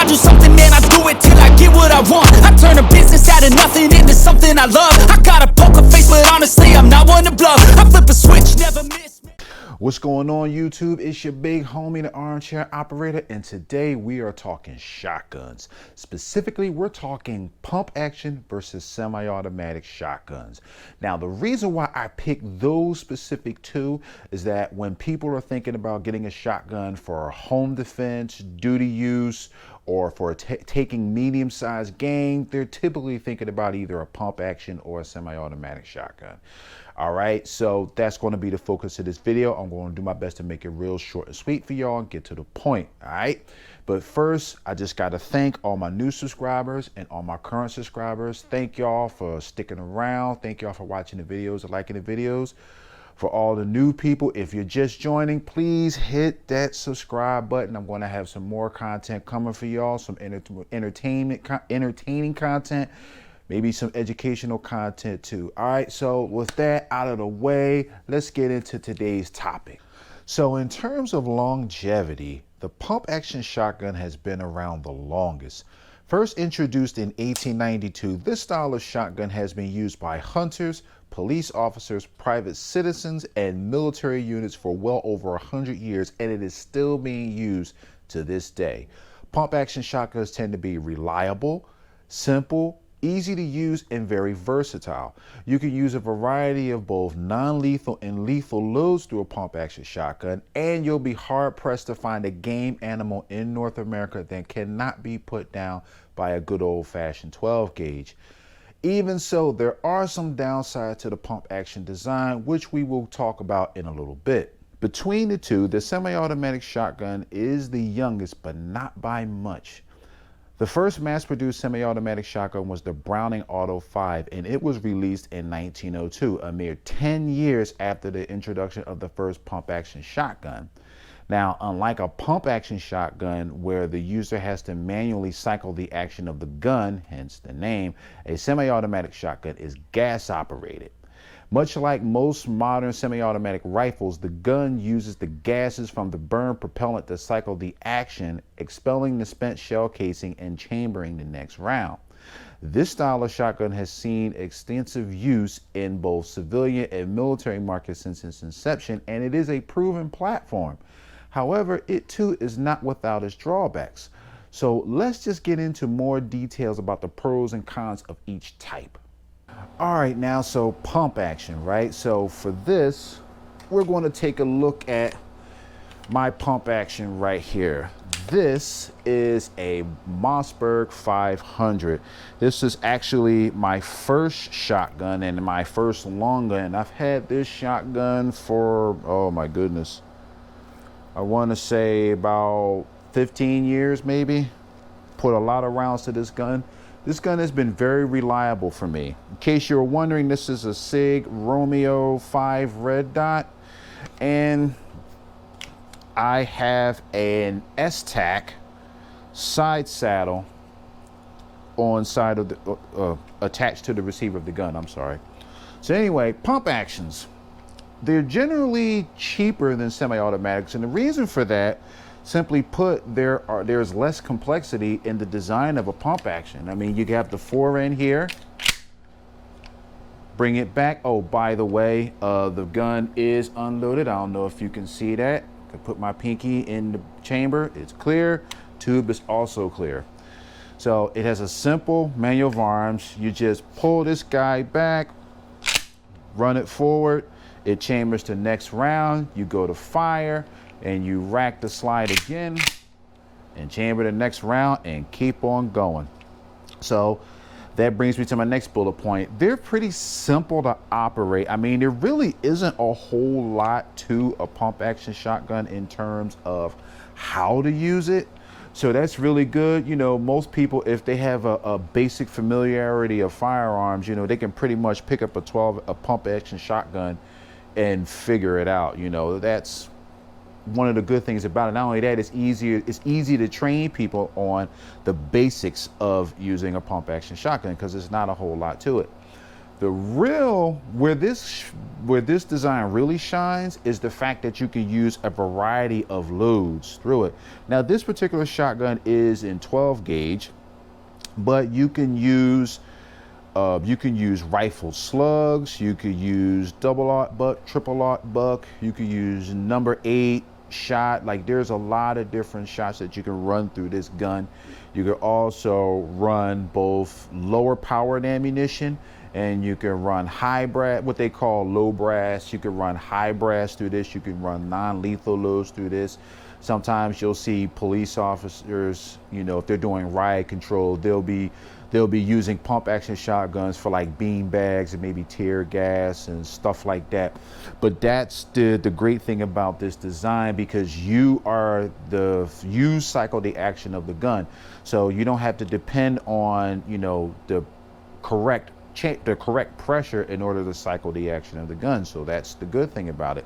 I do something and I do it till I get what I want. I turn a business out of nothing into something I love. I got a poker face, but honestly, I'm not one to bluff. I flip a switch, never miss. What's going on, YouTube? It's your big homie, the Armchair Operator, and today we are talking shotguns. Specifically, we're talking pump action versus semi-automatic shotguns. Now, the reason why I picked those specific two is that when people are thinking about getting a shotgun for home defense, duty use, or for taking medium-sized game, they're typically thinking about either a pump action or a semi-automatic shotgun. All right, so that's going to be the focus of this video. I'm going to do my best to make it real short and sweet for y'all and get to the point. All right, but first, I just got to thank all my new subscribers and all my current subscribers. Thank y'all for sticking around. Thank y'all for watching the videos and liking the videos. For all the new people, if you're just joining, please hit that subscribe button. I'm going to have some more content coming for y'all, some entertaining content, maybe some educational content too. All right, so with that out of the way, let's get into today's topic. So in terms of longevity, the pump action shotgun has been around the longest. First introduced in 1892, this style of shotgun has been used by hunters, police officers, private citizens, and military units for well over 100 years, and it is still being used to this day. Pump action shotguns tend to be reliable, simple, easy to use, and very versatile. You can use a variety of both non-lethal and lethal loads through a pump action shotgun, and you'll be hard pressed to find a game animal in North America that cannot be put down by a good old-fashioned 12 gauge. Even so, there are some downsides to the pump action design, which we will talk about in a little bit. Between the two, the semi-automatic shotgun is the youngest, but not by much. The first mass-produced semi-automatic shotgun was the Browning Auto 5, and it was released in 1902, a mere 10 years after the introduction of the first pump-action shotgun. Now, unlike a pump-action shotgun where the user has to manually cycle the action of the gun, hence the name, a semi-automatic shotgun is gas-operated. Much like most modern semi-automatic rifles, the gun uses the gases from the burn propellant to cycle the action, expelling the spent shell casing and chambering the next round. This style of shotgun has seen extensive use in both civilian and military markets since its inception, and it is a proven platform. However, it too is not without its drawbacks. So let's just get into more details about the pros and cons of each type. All right, now, so pump action, right? So for this, we're going to take a look at my pump action right here. This is a Mossberg 500. This is actually my first shotgun and my first long gun. I've had this shotgun for, oh my goodness, I want to say about 15 years maybe. Put a lot of rounds to this gun. This gun has been very reliable for me. In case you're wondering, this is a SIG Romeo 5 red dot, and I have an S-Tac side saddle on side of the attached to the receiver of the gun. I'm sorry. So anyway, pump actions. They're generally cheaper than semi-automatics, and the reason for that, simply put, there's less complexity in the design of a pump action. I mean, you have the forend here, bring it back. Oh, by the way, the gun is unloaded. I don't know if you can see that. I put my pinky in the chamber. It's clear. Tube is also clear. So it has a simple manual of arms. You just pull this guy back, run it forward. It chambers to next round. You go to fire and you rack the slide again and chamber the next round and keep on going. So that brings me to my next bullet point. They're pretty simple to operate. I mean, there really isn't a whole lot to a pump action shotgun in terms of how to use it. So that's really good. You know, most people, if they have a basic familiarity of firearms, you know, they can pretty much pick up a pump action shotgun and figure it out. You know, that's one of the good things about it. Not only that, it's easy to train people on the basics of using a pump action shotgun because there's not a whole lot to it. Where this design really shines is the fact that you can use a variety of loads through it. Now, this particular shotgun is in 12 gauge, but you can use rifle slugs, you could use double-aught buck, triple-aught buck, you could use number 8 shot. Like, there's a lot of different shots that you can run through this gun. You could also run both lower powered ammunition, and you can run high brass, what they call low brass. You can run high brass through this. You can run non-lethal loads through this. Sometimes you'll see police officers, you know, if they're doing riot control, they'll be using pump action shotguns for like bean bags and maybe tear gas and stuff like that. But that's the great thing about this design, because you cycle the action of the gun. So you don't have to depend on, you know, the correct pressure in order to cycle the action of the gun. So that's the good thing about it.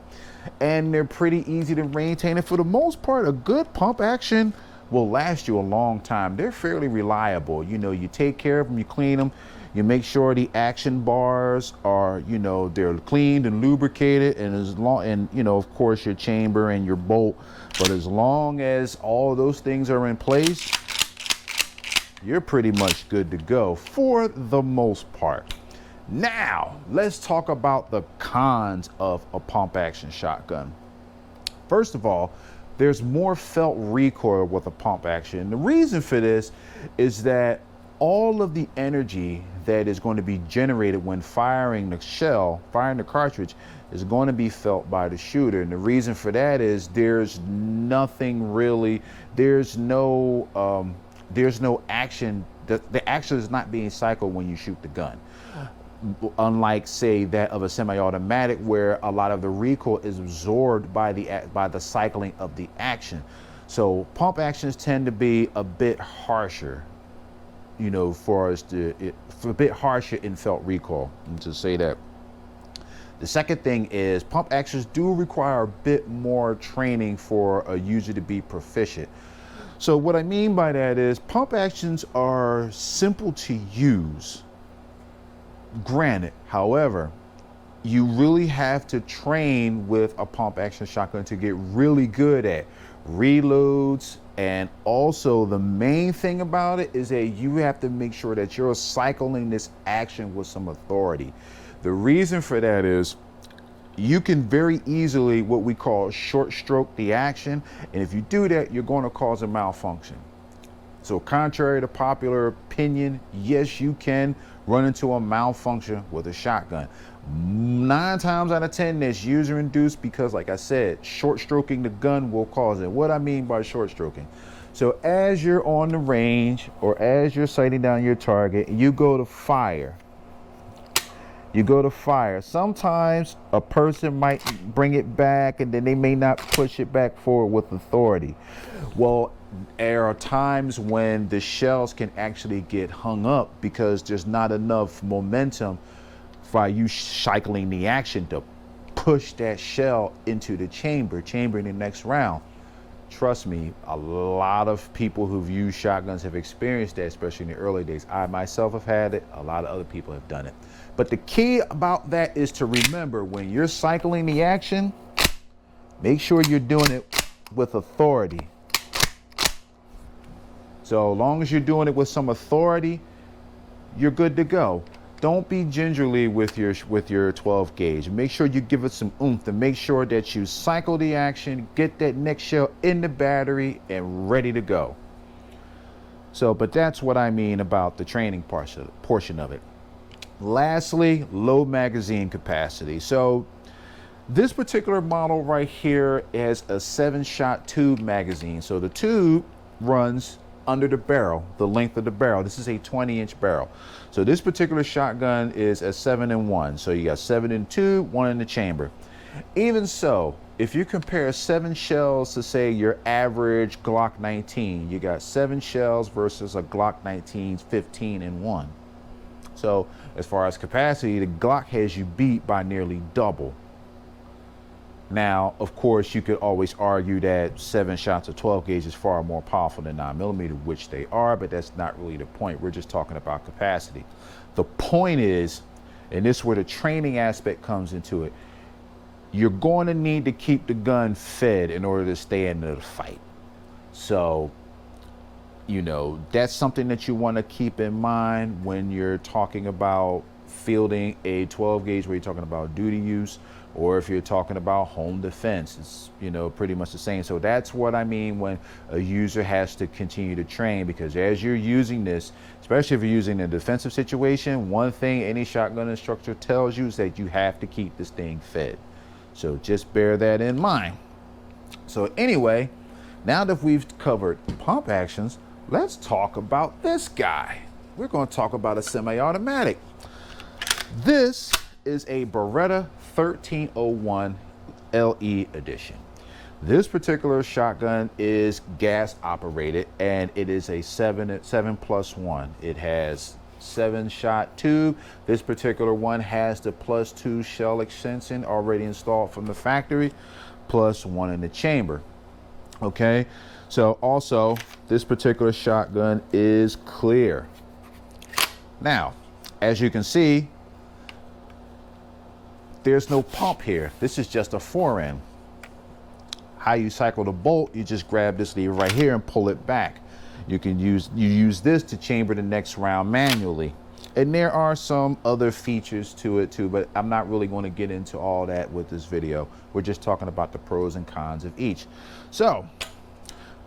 And they're pretty easy to maintain. And for the most part, a good pump action will last you a long time. They're fairly reliable. You know, you take care of them, you clean them, you make sure the action bars are, you know, they're cleaned and lubricated, and you know, of course, your chamber and your bolt. But as long as all of those things are in place, you're pretty much good to go for the most part. Now, let's talk about the cons of a pump action shotgun. First of all, there's more felt recoil with a pump action. The reason for this is that all of the energy that is going to be generated when firing the cartridge, is going to be felt by the shooter. And the reason for that is there's no action. The action is not being cycled when you shoot the gun. Unlike, say, that of a semi-automatic, where a lot of the recoil is absorbed by the cycling of the action. So pump actions tend to be a bit harsher, you know, a bit harsher in felt recoil. And to say that. The second thing is pump actions do require a bit more training for a user to be proficient. So what I mean by that is pump actions are simple to use. Granted, however, you really have to train with a pump action shotgun to get really good at reloads. And also the main thing about it is that you have to make sure that you're cycling this action with some authority. The reason for that is you can very easily, what we call, short stroke the action. And if you do that, you're going to cause a malfunction. So contrary to popular opinion, yes, you can run into a malfunction with a shotgun. 9 times out of 10, that's user induced, because like I said, short stroking the gun will cause it. What I mean by short stroking. So as you're on the range, or as you're sighting down your target, you go to fire. Sometimes a person might bring it back, and then they may not push it back forward with authority. Well, there are times when the shells can actually get hung up because there's not enough momentum by you cycling the action to push that shell into the chamber in the next round. Trust me, a lot of people who've used shotguns have experienced that, especially in the early days. I myself have had it. A lot of other people have done it. But the key about that is to remember, when you're cycling the action, make sure you're doing it with authority. So long as you're doing it with some authority, you're good to go. Don't be gingerly with your 12 gauge. Make sure you give it some oomph to make sure that you cycle the action, get that next shell in the battery, and ready to go. So, but that's what I mean about the training portion of it. Lastly, low magazine capacity. So this particular model right here has a 7-shot tube magazine. So the tube runs under the barrel, the length of the barrel. This is a 20-inch barrel. So this particular shotgun is a 7-in-1. So you got 7 in tube, 1 in the chamber. Even so, if you compare 7 shells to, say, your average Glock 19, you got 7 shells versus a Glock 19's 15-in-1. So as far as capacity, the Glock has you beat by nearly double. Now, of course, you could always argue that 7 shots of 12 gauge is far more powerful than 9mm, which they are, but that's not really the point. We're just talking about capacity. The point is, And this is where the training aspect comes into it. You're going to need to keep the gun fed in order to stay in the fight. So, you know, that's something that you want to keep in mind when you're talking about fielding a 12 gauge where you're talking about duty use, or if you're talking about home defense. It's, you know, pretty much the same. So that's what I mean when a user has to continue to train, because as you're using this, especially if you're using a defensive situation, one thing any shotgun instructor tells you is that you have to keep this thing fed. So just bear that in mind. So anyway, now that we've covered pump actions, let's talk about this guy. We're going to talk about a semi-automatic. This is a Beretta 1301 LE edition. This particular shotgun is gas operated, and it is a 7+1. It has 7-shot tube. This particular one has the +2 shell extension already installed from the factory, +1 in the chamber. Okay, so also this particular shotgun is clear. Now, as you can see, there's no pump here. This is just a forend. How you cycle the bolt, you just grab this lever right here and pull it back. You use this to chamber the next round manually. And there are some other features to it too, but I'm not really going to get into all that with this video. We're just talking about the pros and cons of each. So,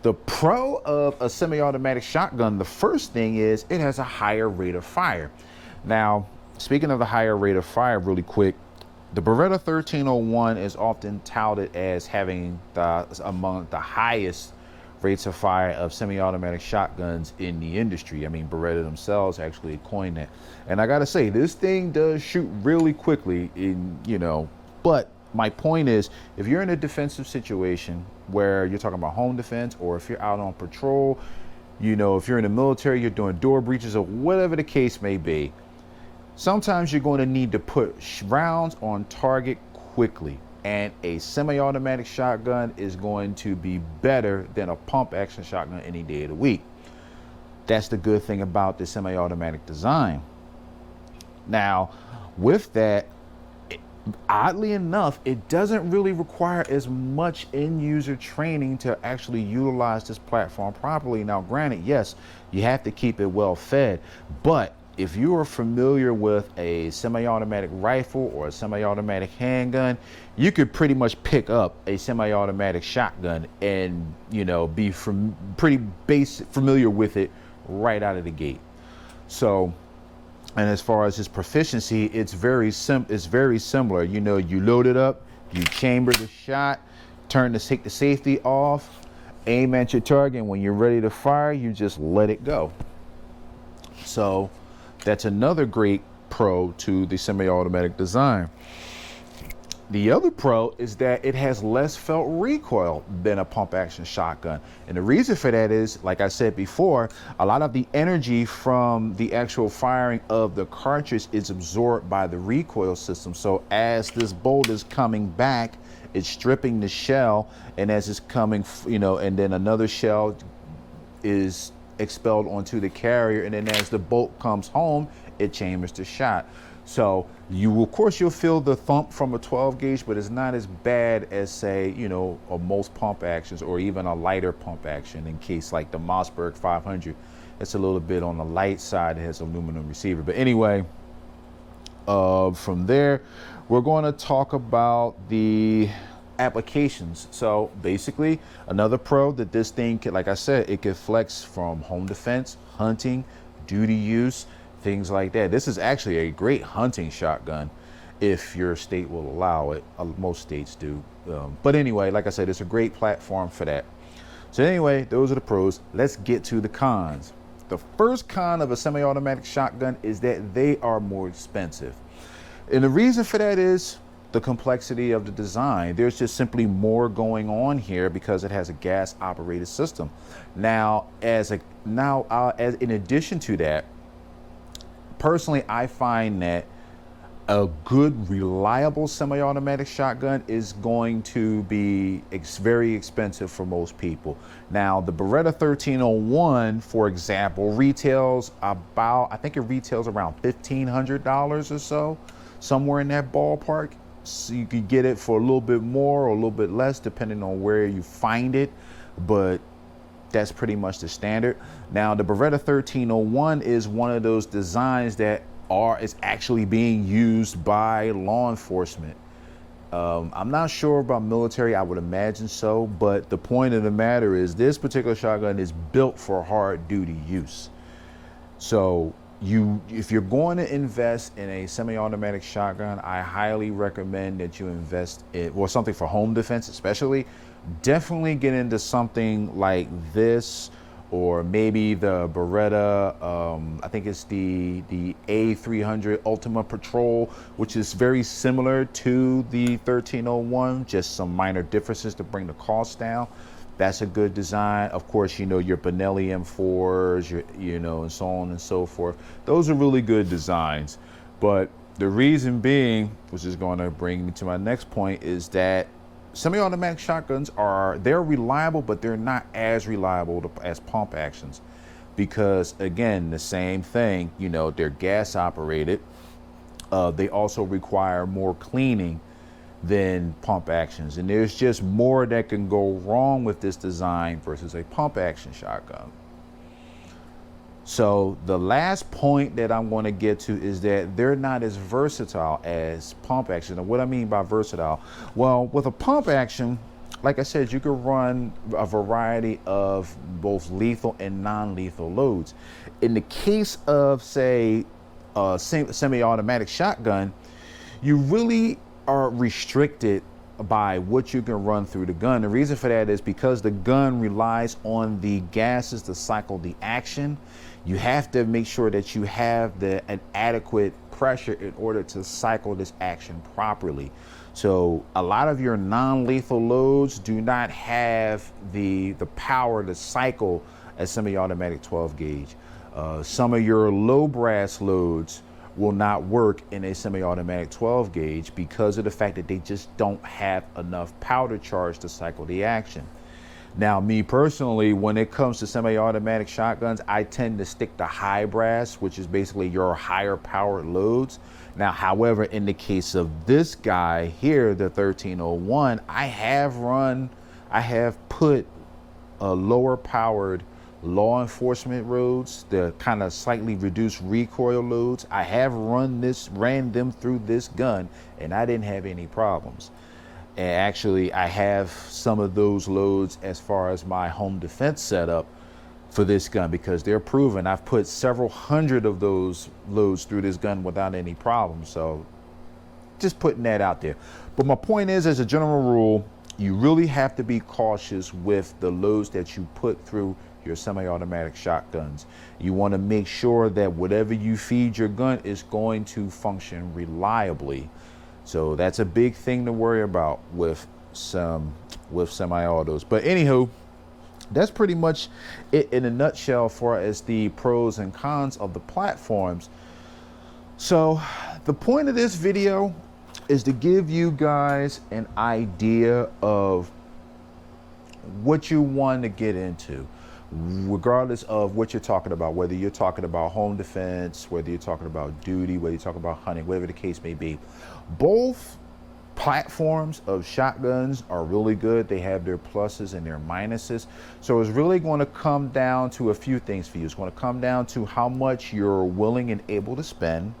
the pro of a semi-automatic shotgun, the first thing is it has a higher rate of fire. Now, speaking of the higher rate of fire really quick, the Beretta 1301 is often touted as having among the highest rates of fire of semi-automatic shotguns in the industry. I mean, Beretta themselves actually coined that. And I gotta say, this thing does shoot really quickly, but my point is, if you're in a defensive situation where you're talking about home defense, or if you're out on patrol, if you're in the military, you're doing door breaches or whatever the case may be, sometimes you're going to need to put rounds on target quickly. And a semi-automatic shotgun is going to be better than a pump action shotgun any day of the week. That's the good thing about the semi-automatic design. Now, with that, oddly enough, it doesn't really require as much end-user training to actually utilize this platform properly. Now, granted, yes, you have to keep it well fed, but if you are familiar with a semi-automatic rifle or a semi-automatic handgun, you could pretty much pick up a semi-automatic shotgun and, be pretty familiar with it right out of the gate. So, and as far as its proficiency, it's very similar. You load it up, you chamber the shot, take the safety off, aim at your target, and when you're ready to fire, you just let it go. So that's another great pro to the semi-automatic design. The other pro is that it has less felt recoil than a pump action shotgun. And the reason for that is, like I said before, a lot of the energy from the actual firing of the cartridge is absorbed by the recoil system. So as this bolt is coming back, it's stripping the shell, and as it's coming, and then another shell is expelled onto the carrier, and then as the bolt comes home, it chambers the shot. So you'll feel the thump from a 12 gauge, but it's not as bad as, say, most pump actions, or even a lighter pump action. In case like the Mossberg 500, it's a little bit on the light side. It has aluminum receiver. But anyway, from there, we're going to talk about the applications. So basically, another pro that this thing can, like I said, it can flex from home defense, hunting, duty use, things like that. This is actually a great hunting shotgun if your state will allow it. Most states do. But anyway, like I said, it's a great platform for that. So anyway, those are the pros. Let's get to the cons. The first con of a semi-automatic shotgun is that they are more expensive. And the reason for that is the complexity of the design. There's just simply more going on here because it has a gas operated system. Now, as in addition to that, personally, I find that a good, reliable semi-automatic shotgun is going to be very expensive for most people. Now, the Beretta 1301, for example, retails about, I think it retails around $1,500 or so, somewhere in that ballpark. So you could get it for a little bit more or a little bit less, depending on where you find it, but that's pretty much the standard. Now, the Beretta 1301 is one of those designs that is actually being used by law enforcement. I'm not sure about military, I would imagine so, but the point of the matter is this particular shotgun is built for hard duty use. So if you're going to invest in a semi-automatic shotgun, I highly recommend that you invest in, well, something for home defense especially. Definitely get into something like this, or maybe the Beretta, I think it's the A300 Ultima Patrol, which is very similar to the 1301, just some minor differences to bring the cost down. That's a good design. Of course, you know, your Benelli M4s, you know, and so on and so forth. Those are really good designs. But the reason being, which is going to bring me to my next point, is that semi-automatic shotguns they're reliable, but they're not as reliable as pump actions, because again, the same thing, you know, they're gas operated. They also require more cleaning than pump actions, and there's just more that can go wrong with this design versus a pump action shotgun. So the last point that I'm going to get to is that they're not as versatile as pump action. And what I mean by versatile, well, with a pump action, like I said, you can run a variety of both lethal and non-lethal loads. In the case of, say, a semi-automatic shotgun, you really are restricted by what you can run through the gun. The reason for that is because the gun relies on the gases to cycle the action. You have to make sure that you have an adequate pressure in order to cycle this action properly. So a lot of your non-lethal loads do not have the power to cycle a semi-automatic 12 gauge. Some of your low brass loads will not work in a semi-automatic 12 gauge because of the fact that they just don't have enough powder charge to cycle the action. Now, me personally, when it comes to semi-automatic shotguns, I tend to stick to high brass, which is basically your higher powered loads. Now, however, in the case of this guy here, the 1301, I have put a lower powered law enforcement loads, the kind of slightly reduced recoil loads. I have ran them through this gun, and I didn't have any problems. And actually, I have some of those loads as far as my home defense setup for this gun, because they're proven. I've put several hundred of those loads through this gun without any problem. So just putting that out there. But my point is, as a general rule, you really have to be cautious with the loads that you put through your semi-automatic shotguns. You want to make sure that whatever you feed your gun is going to function reliably. So that's a big thing to worry about with semi-autos. But anywho, that's pretty much it in a nutshell for as the pros and cons of the platforms. So the point of this video is to give you guys an idea of what you want to get into, regardless of what you're talking about, whether you're talking about home defense, whether you're talking about duty, whether you're talking about hunting, whatever the case may be. Both platforms of shotguns are really good. They have their pluses and their minuses. So it's really going to come down to a few things for you. It's going to come down to how much you're willing and able to spend,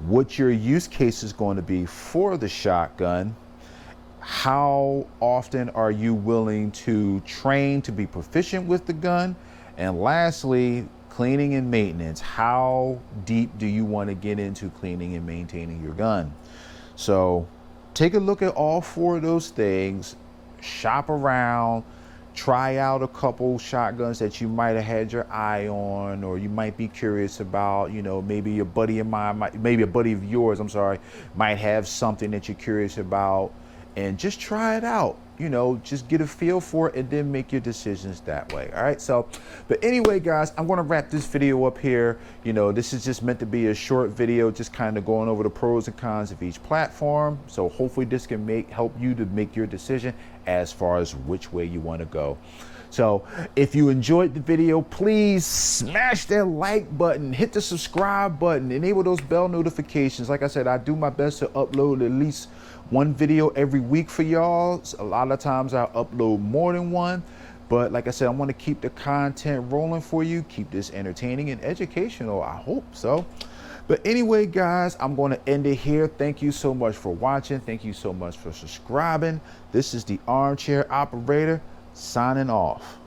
what your use case is going to be for the shotgun, how often are you willing to train to be proficient with the gun, and lastly, cleaning and maintenance. How deep do you want to get into cleaning and maintaining your gun? So take a look at all four of those things, shop around, try out a couple shotguns that you might have had your eye on, or you might be curious about. You know, maybe a buddy of mine, maybe a buddy of yours, might have something that you're curious about, and just try it out. you know, just get a feel for it and then make your decisions that way. All right. So, but anyway, guys, I'm going to wrap this video up here. You know, this is just meant to be a short video, just kind of going over the pros and cons of each platform. So hopefully this can help you to make your decision as far as which way you want to go. So if you enjoyed the video, please smash that like button, hit the subscribe button, enable those bell notifications. Like I said, I do my best to upload at least one video every week for y'all. A lot of times I upload more than one, but like I said, I want to keep the content rolling for you, keep this entertaining and educational. I hope so. But anyway, guys, I'm going to end it here. Thank you so much for watching. Thank you so much for subscribing. This is the Armchair Operator signing off.